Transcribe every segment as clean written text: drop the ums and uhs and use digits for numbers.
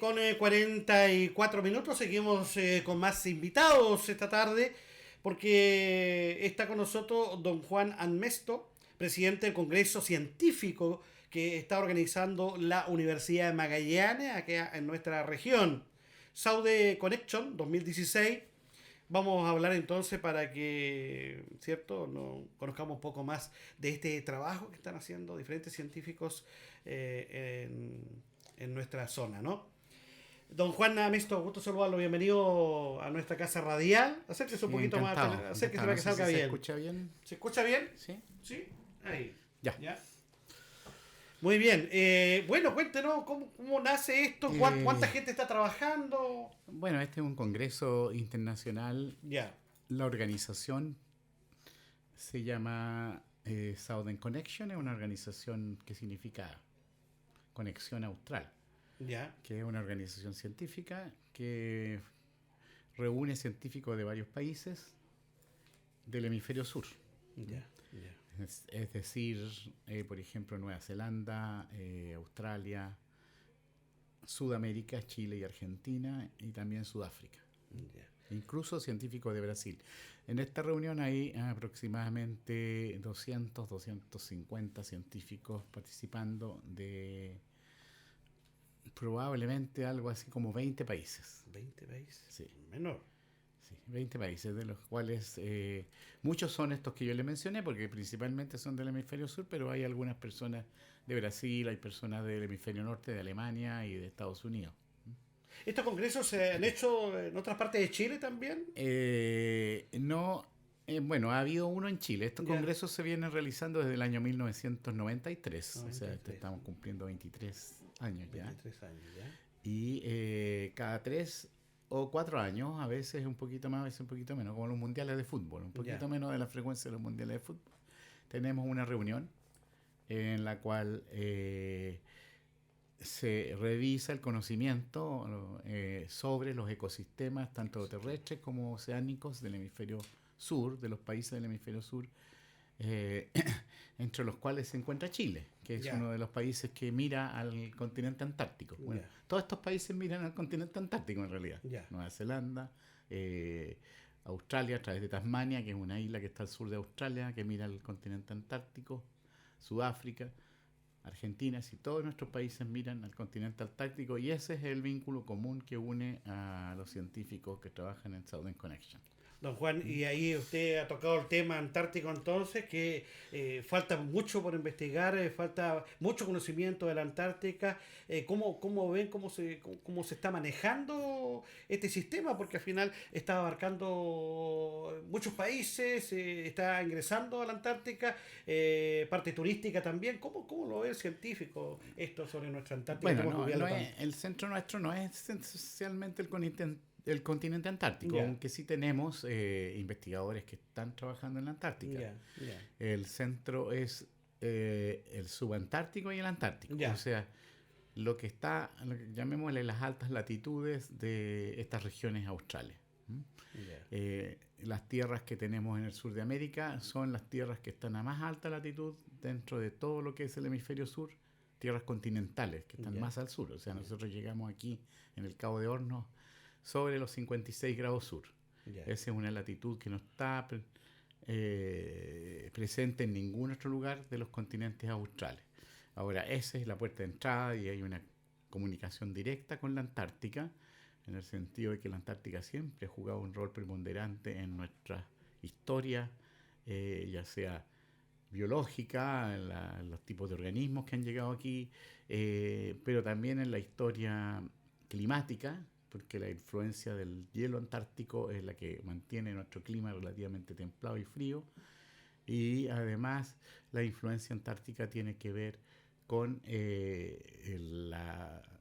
Con 44 minutos seguimos con más invitados esta tarde porque está con nosotros don Juan Anmesto, presidente del Congreso Científico que está organizando la Universidad de Magallanes aquí en nuestra región. Saude Connection 2016. Vamos a hablar entonces para que, ¿cierto?, conozcamos un poco más de este trabajo que están haciendo diferentes científicos en nuestra zona, ¿no? Don Juan Amesto, gusto saludarlo, bienvenido a nuestra casa radial. Acérquese un Sí, poquito más, encantado, acérquese encantado. para No que sé salga si se bien. escucha bien. ¿Se escucha bien? Sí, ¿Sí? Ahí. ya. ¿Ya? Muy bien. Bueno, cuéntenos cómo nace esto, cuánta gente está trabajando. Bueno, este es un congreso internacional. Ya. La organización se llama Southern Connection, es una organización que significa Conexión Austral, Ya. que es una organización científica que reúne científicos de varios países del hemisferio sur. Ya. Ya. Es decir, por ejemplo, Nueva Zelanda, Australia, Sudamérica, Chile y Argentina, y también Sudáfrica. Ya. Incluso científicos de Brasil. En esta reunión hay aproximadamente 250 científicos participando de probablemente algo así como 20 países. 20 países. Sí. Menor. Sí, 20 países, de los cuales muchos son estos que yo les mencioné, porque principalmente son del hemisferio sur, pero hay algunas personas de Brasil, hay personas del hemisferio norte, de Alemania y de Estados Unidos. ¿Estos congresos se han hecho en otras partes de Chile también? No, bueno, ha habido uno en Chile. Estos Ya. congresos se vienen realizando desde el año 1993, o sea, 93. estamos cumpliendo 23 años ya. 23 años, ¿ya? Y cada 3 o 4 años, a veces un poquito más, a veces un poquito menos, como los mundiales de fútbol, un poquito Ya. menos de la frecuencia de los mundiales de fútbol. Tenemos una reunión en la cual se revisa el conocimiento sobre los ecosistemas, tanto terrestres como oceánicos del hemisferio sur, de los países del hemisferio sur, entre los cuales se encuentra Chile, que es Ya. uno de los países que mira al continente antártico. Bueno, Ya. todos estos países miran al continente antártico en realidad. Ya. Nueva Zelanda, Australia a través de Tasmania, que es una isla que está al sur de Australia, que mira al continente antártico, Sudáfrica, Argentina, si todos nuestros países miran al continente antártico, y ese es el vínculo común que une a los científicos que trabajan en Southern Connection. Don Juan, y ahí usted ha tocado el tema antártico entonces, que falta mucho por investigar, falta mucho conocimiento de la Antártica. ¿Cómo ven cómo se está manejando este sistema? Porque al final está abarcando muchos países, está ingresando a la Antártica, parte turística también. ¿Cómo lo ve el científico esto sobre nuestra Antártica? Bueno, el centro nuestro no es esencialmente el continente antártico, Ya. aunque sí tenemos investigadores que están trabajando en la Antártica. Ya. El centro es el subantártico y el antártico. Ya. O sea, lo que llamémosle las altas latitudes de estas regiones australes. Ya. Las tierras que tenemos en el sur de América son las tierras que están a más alta latitud dentro de todo lo que es el hemisferio sur, tierras continentales que están Ya. más al sur. O sea, nosotros llegamos aquí en el Cabo de Hornos sobre los 56 grados sur. Ya. Esa es una latitud que no está presente en ningún otro lugar de los continentes australes. Ahora, esa es la puerta de entrada y hay una comunicación directa con la Antártica, en el sentido de que la Antártica siempre ha jugado un rol preponderante en nuestra historia, ya sea biológica, los tipos de organismos que han llegado aquí, pero también en la historia climática, porque la influencia del hielo antártico es la que mantiene nuestro clima relativamente templado y frío, y además la influencia antártica tiene que ver con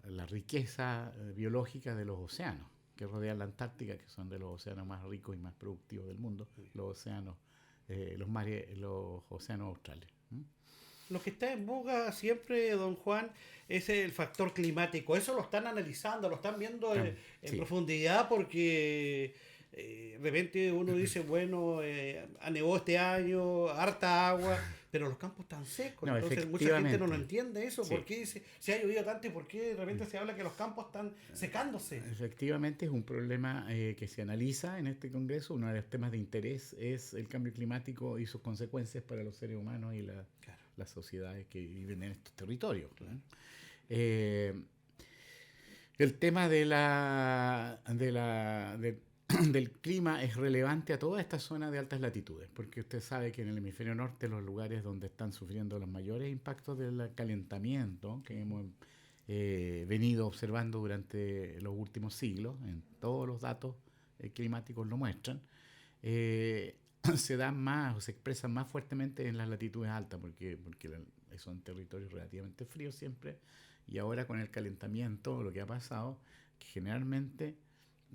la riqueza biológica de los océanos que rodean la Antártica, que son de los océanos más ricos y más productivos del mundo, los océanos, los océanos australes. Lo que está en boga siempre, don Juan, es el factor climático. Eso lo están analizando, lo están viendo en Sí. profundidad, porque de repente uno dice, bueno, nevó este año, harta agua, pero los campos están secos, No, entonces mucha gente no lo efectivamente. entiende eso, Sí. ¿por qué se ha llovido tanto y por qué de repente se habla que los campos están secándose? Efectivamente es un problema que se analiza en este Congreso. Uno de los temas de interés es el cambio climático y sus consecuencias para los seres humanos y Claro. las sociedades que viven en estos territorios. Claro. El tema del clima es relevante a toda esta zona de altas latitudes, porque usted sabe que en el hemisferio norte los lugares donde están sufriendo los mayores impactos del calentamiento que hemos venido observando durante los últimos siglos, en todos los datos climáticos lo muestran, se dan más o se expresan más fuertemente en las latitudes altas, porque son territorios relativamente fríos siempre, y ahora con el calentamiento lo que ha pasado, que generalmente,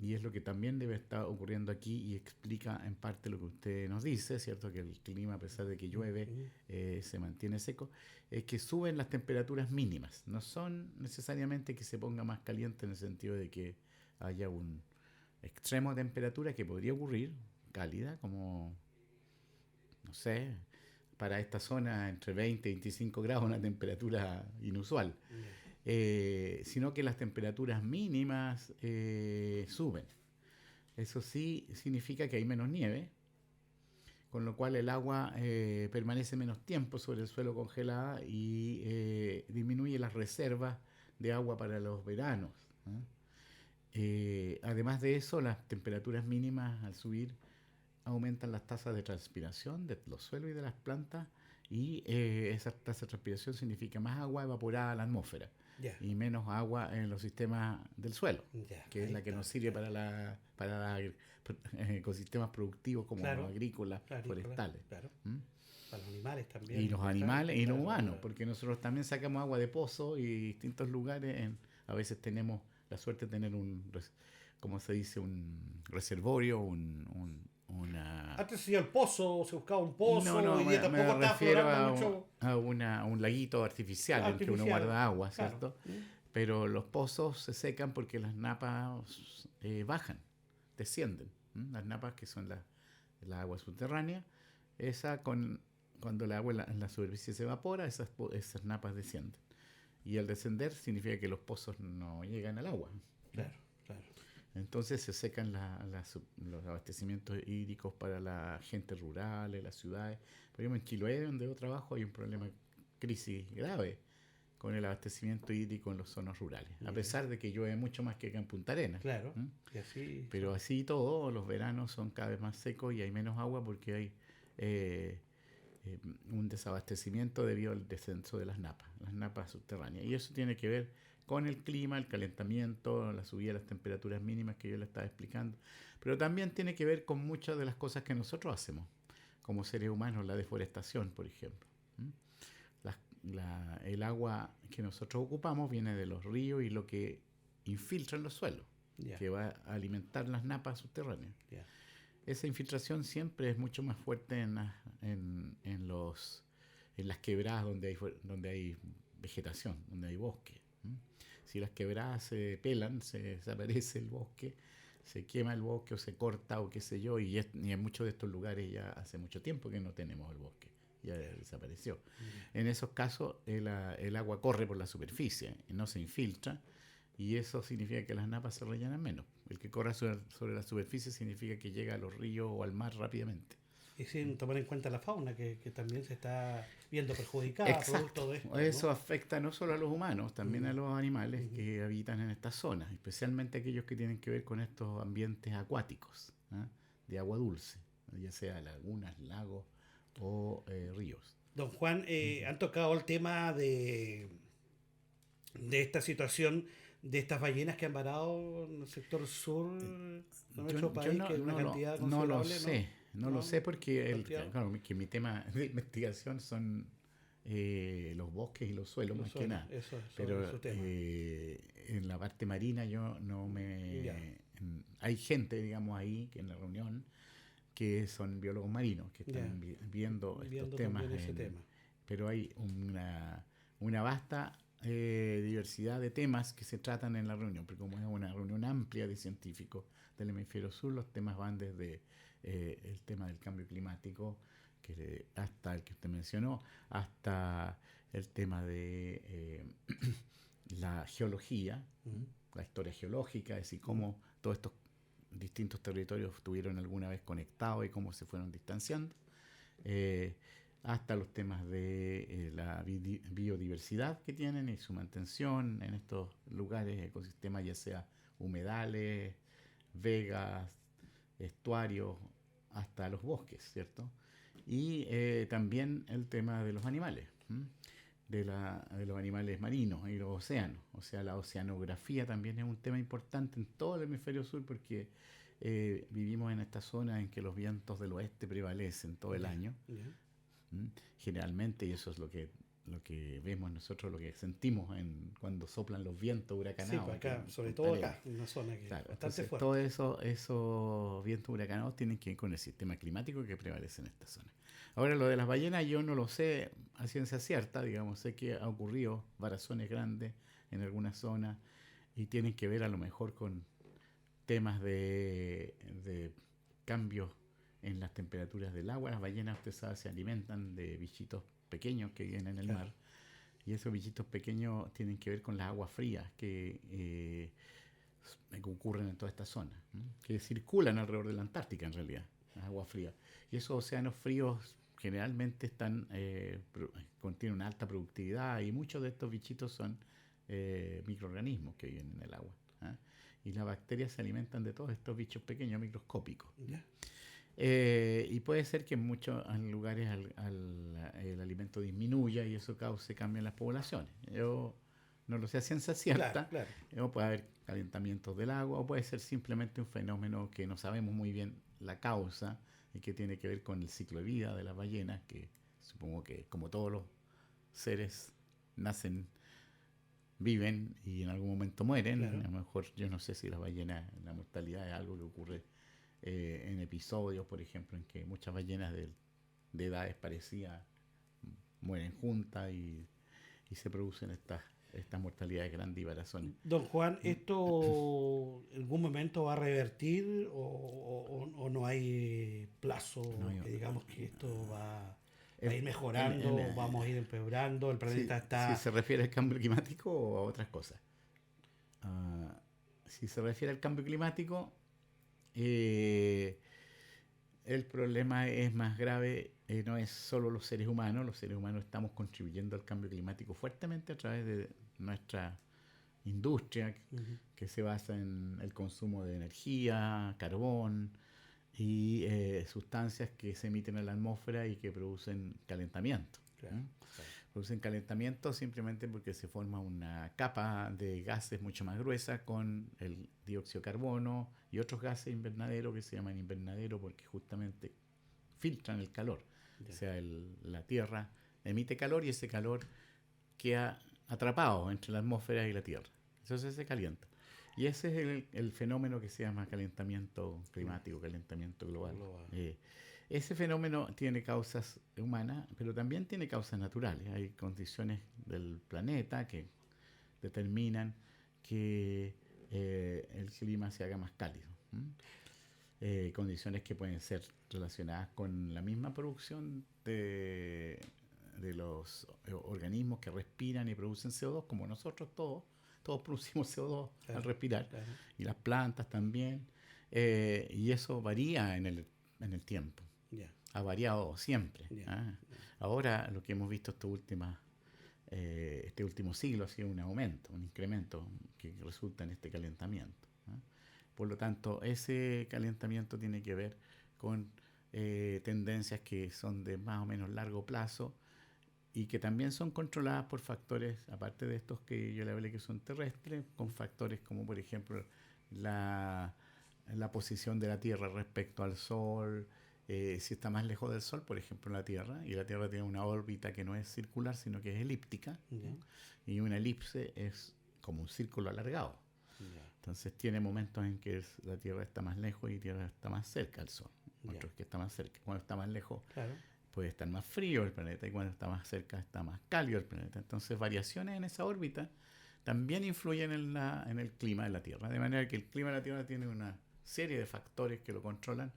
y es lo que también debe estar ocurriendo aquí y explica en parte lo que usted nos dice, ¿cierto? Que el clima, a pesar de que llueve, se mantiene seco, es que suben las temperaturas mínimas. No son necesariamente que se ponga más caliente en el sentido de que haya un extremo de temperatura que podría ocurrir, cálida, como, no sé, para esta zona entre 20 y 25 grados, una temperatura inusual. Sino que las temperaturas mínimas suben. Eso sí significa que hay menos nieve, con lo cual el agua permanece menos tiempo sobre el suelo congelada y disminuye las reservas de agua para los veranos. Además de eso, las temperaturas mínimas al subir aumentan las tasas de transpiración de los suelos y de las plantas, y esa tasa de transpiración significa más agua evaporada a la atmósfera. Yeah. Y menos agua en los sistemas del suelo, que es la que nos sirve para ecosistemas productivos como los agrícolas, forestales. Claro. Para los animales también. Y los animales y los humanos, porque nosotros también sacamos agua de pozo y distintos lugares. A veces tenemos la suerte de tener como se dice, un reservorio, Antes se iba el pozo, se buscaba un pozo, no, hoy día tampoco está aflorando mucho. A un laguito artificial en que uno guarda agua, ¿cierto? Claro. Pero los pozos se secan porque las napas bajan, descienden. Las napas, que son la agua subterránea, cuando el agua en la superficie se evapora, esas napas descienden. Y al descender significa que los pozos no llegan al agua. Claro. Entonces se secan los abastecimientos hídricos para la gente rural, en las ciudades. Por ejemplo, en Chiloé, donde yo trabajo, hay un problema, crisis grave con el abastecimiento hídrico en las zonas rurales, a pesar de que llueve mucho más que acá en Punta Arenas. Claro. Y así, pero así todo, los veranos son cada vez más secos y hay menos agua porque hay un desabastecimiento debido al descenso de las napas subterráneas. Y eso tiene que ver con el clima, el calentamiento, la subida de las temperaturas mínimas que yo le estaba explicando, pero también tiene que ver con muchas de las cosas que nosotros hacemos como seres humanos, la deforestación, por ejemplo. El agua que nosotros ocupamos viene de los ríos y lo que infiltra en los suelos, que va a alimentar las napas subterráneas. Esa infiltración siempre es mucho más fuerte en las quebradas donde hay vegetación, donde hay bosque. Si las quebradas se pelan, se desaparece el bosque, se quema el bosque o se corta o qué sé yo, y en muchos de estos lugares ya hace mucho tiempo que no tenemos el bosque, ya desapareció. En esos casos el agua corre por la superficie, no se infiltra, y eso significa que las napas se rellenan menos. El que corre sobre la superficie significa que llega a los ríos o al mar rápidamente. Y sin tomar en cuenta la fauna, que también se está viendo perjudicada. Producto de esto, eso afecta no solo a los humanos, también a los animales que habitan en estas zonas, especialmente aquellos que tienen que ver con estos ambientes acuáticos, de agua dulce, ya sea lagunas, lagos o ríos. Don Juan, han tocado el tema de esta situación de estas ballenas que han varado en el sector sur de nuestro país, que es una cantidad considerable. No lo sé porque que mi tema de investigación son los bosques y los suelos más que nada. Pero en la parte marina hay gente, digamos, ahí que en la reunión que son biólogos marinos que están viendo estos temas. Pero hay una vasta diversidad de temas que se tratan en la reunión, porque como es una reunión amplia de científicos del hemisferio sur, los temas van desde el tema del cambio climático, hasta el que usted mencionó, hasta el tema de la geología, la historia geológica, es decir, cómo todos estos distintos territorios estuvieron alguna vez conectados y cómo se fueron distanciando, hasta los temas de la biodiversidad que tienen y su mantención en estos lugares, ecosistemas, ya sea humedales, vegas, estuarios, hasta los bosques, ¿cierto? Y también el tema de los animales, de los animales marinos y los océanos. O sea, la oceanografía también es un tema importante en todo el hemisferio sur porque vivimos en esta zona en que los vientos del oeste prevalecen todo el año, generalmente, y eso es lo que vemos nosotros, lo que sentimos cuando soplan los vientos huracanados. Sí, acá, sobre todo acá, en una zona que claro, es bastante fuerte. Todos esos vientos huracanados tienen que ver con el sistema climático que prevalece en esta zona. Ahora, lo de las ballenas yo no lo sé a ciencia cierta, digamos, sé que ha ocurrido varazones grandes en algunas zonas y tienen que ver a lo mejor con temas de cambios en las temperaturas del agua. Las ballenas, usted sabe, se alimentan de bichitos pequeños que viven en el mar. Y esos bichitos pequeños tienen que ver con las aguas frías que ocurren en toda esta zona, que circulan alrededor de la Antártica en realidad, las aguas frías. Y esos océanos fríos generalmente contienen una alta productividad y muchos de estos bichitos son microorganismos que viven en el agua. Y las bacterias se alimentan de todos estos bichos pequeños microscópicos. Y puede ser que en muchos lugares el alimento disminuya y eso cause cambio en las poblaciones. Yo no lo sé a ciencia cierta. Claro. Puede haber calentamientos del agua o puede ser simplemente un fenómeno que no sabemos muy bien la causa y que tiene que ver con el ciclo de vida de las ballenas, que supongo que como todos los seres nacen, viven y en algún momento mueren. Claro. A lo mejor yo no sé si las ballenas, la mortalidad es algo que ocurre en episodios, por ejemplo, en que muchas ballenas de edades parecidas mueren juntas y se producen estas mortalidades grandes y varazones. Don Juan, ¿esto en algún momento va a revertir o no hay plazo? Que digamos que esto va a ir mejorando, vamos a ir empeorando, el planeta está... Si se refiere al cambio climático o a otras cosas. Si se refiere al cambio climático, el problema es más grave, no es solo los seres humanos estamos contribuyendo al cambio climático fuertemente a través de nuestra industria, que se basa en el consumo de energía, carbón y sustancias que se emiten a la atmósfera y que producen calentamiento. Claro. Producen calentamiento simplemente porque se forma una capa de gases mucho más gruesa con el dióxido de carbono y otros gases invernaderos que se llaman invernadero porque justamente filtran el calor. O sea, la Tierra emite calor y ese calor queda atrapado entre la atmósfera y la Tierra. Entonces se calienta. Y ese es el fenómeno que se llama calentamiento climático, calentamiento global. Ese fenómeno tiene causas humanas, pero también tiene causas naturales. Hay condiciones del planeta que determinan que el clima se haga más cálido. Condiciones que pueden ser relacionadas con la misma producción de los organismos que respiran y producen CO2, como nosotros todos producimos CO2 al respirar, y las plantas también, y eso varía en el tiempo. Ha variado siempre. Ahora lo que hemos visto este último siglo ha sido un aumento, un incremento que resulta en este calentamiento. Por lo tanto, ese calentamiento tiene que ver con tendencias que son de más o menos largo plazo y que también son controladas por factores, aparte de estos que yo le hablé que son terrestres, con factores como por ejemplo la posición de la Tierra respecto al Sol, si está más lejos del Sol, por ejemplo la Tierra, y la Tierra tiene una órbita que no es circular, sino que es elíptica, y una elipse es como un círculo alargado. Entonces tiene momentos en que la Tierra está más lejos y la Tierra está más cerca al Sol, otros que está más cerca. Cuando está más lejos puede estar más frío el planeta y cuando está más cerca está más cálido el planeta. Entonces variaciones en esa órbita también influyen en el clima de la Tierra, de manera que el clima de la Tierra tiene una serie de factores que lo controlan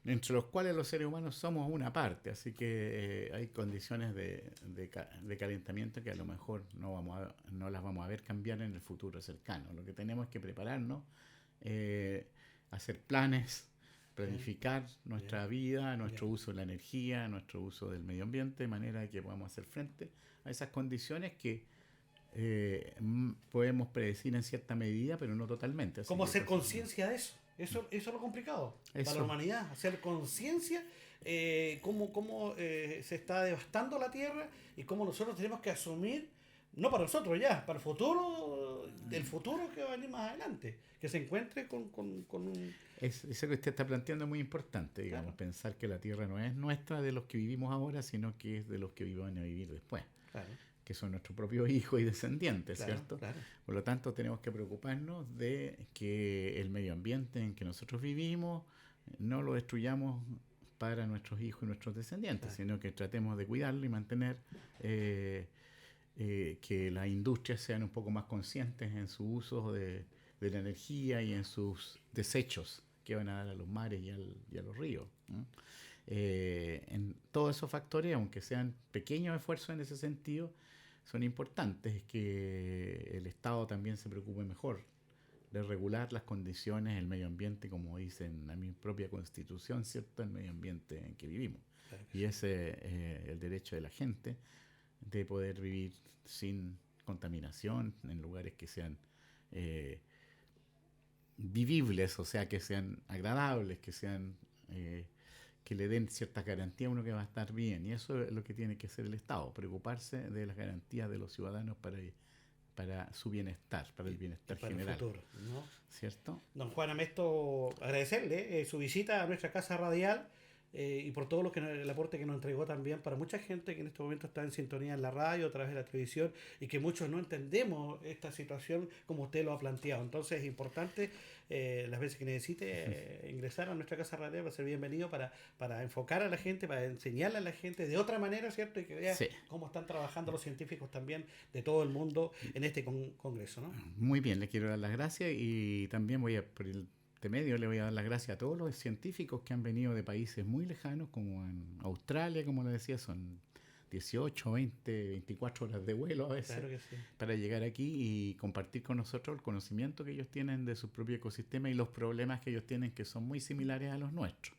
entre los cuales los seres humanos somos una parte, así que hay condiciones de calentamiento que a lo mejor no las vamos a ver cambiar en el futuro cercano. Lo que tenemos es que prepararnos, hacer planes, planificar nuestra vida, nuestro uso de la energía, nuestro uso del medio ambiente, de manera que podamos hacer frente a esas condiciones que podemos predecir en cierta medida, pero no totalmente. ¿Cómo hacer conciencia de eso? Eso es lo complicado para la humanidad, hacer conciencia cómo se está devastando la tierra y cómo nosotros tenemos que asumir, no para nosotros ya, para el futuro, del futuro que va a venir más adelante, que se encuentre con un... Eso que usted está planteando es muy importante, digamos, claro. Pensar que la tierra no es nuestra de los que vivimos ahora, sino que es de los que van a vivir después. Claro. Que son nuestros propios hijos y descendientes, claro, ¿cierto? Claro. Por lo tanto, tenemos que preocuparnos de que el medio ambiente en que nosotros vivimos no lo destruyamos para nuestros hijos y nuestros descendientes, claro. Sino que tratemos de cuidarlo y mantener que las industrias sean un poco más conscientes en su uso de la energía y en sus desechos que van a dar a los mares y a los ríos. En todos esos factores, aunque sean pequeños esfuerzos en ese sentido, son importantes que el Estado también se preocupe mejor de regular las condiciones, el medio ambiente, como dice en la mi propia Constitución, ¿cierto? El medio ambiente en que vivimos. Claro. Y ese el derecho de la gente de poder vivir sin contaminación en lugares que sean vivibles, o sea, que sean agradables, que sean que le den ciertas garantías a uno que va a estar bien. Y eso es lo que tiene que hacer el Estado, preocuparse de las garantías de los ciudadanos para su bienestar, para el bienestar para general. El futuro, ¿no? ¿Cierto? Don Juan Amesto, agradecerle su visita a nuestra casa radial y por todo el aporte que nos entregó también para mucha gente que en este momento está en sintonía en la radio, a través de la televisión, y que muchos no entendemos esta situación como usted lo ha planteado. Entonces es importante, las veces que necesite ingresar a nuestra casa radial, va a ser bienvenido para enfocar a la gente, para enseñarle a la gente de otra manera, ¿cierto? Y que vea cómo están trabajando los científicos también de todo el mundo en este congreso, ¿no? Muy bien, le quiero dar las gracias y también por el medio le voy a dar las gracias a todos los científicos que han venido de países muy lejanos, como en Australia, como le decía, son 18, 20, 24 horas de vuelo a veces, claro que sí, para llegar aquí y compartir con nosotros el conocimiento que ellos tienen de su propio ecosistema y los problemas que ellos tienen, que son muy similares a los nuestros.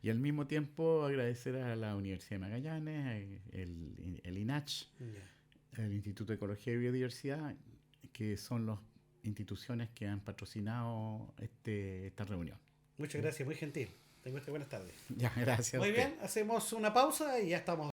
Y al mismo tiempo agradecer a la Universidad de Magallanes, el INACH, el Instituto de Ecología y Biodiversidad, que son las instituciones que han patrocinado esta reunión. Muchas gracias, muy gentil. Tengo buenas tardes. Ya, gracias. Muy bien, hacemos una pausa y ya estamos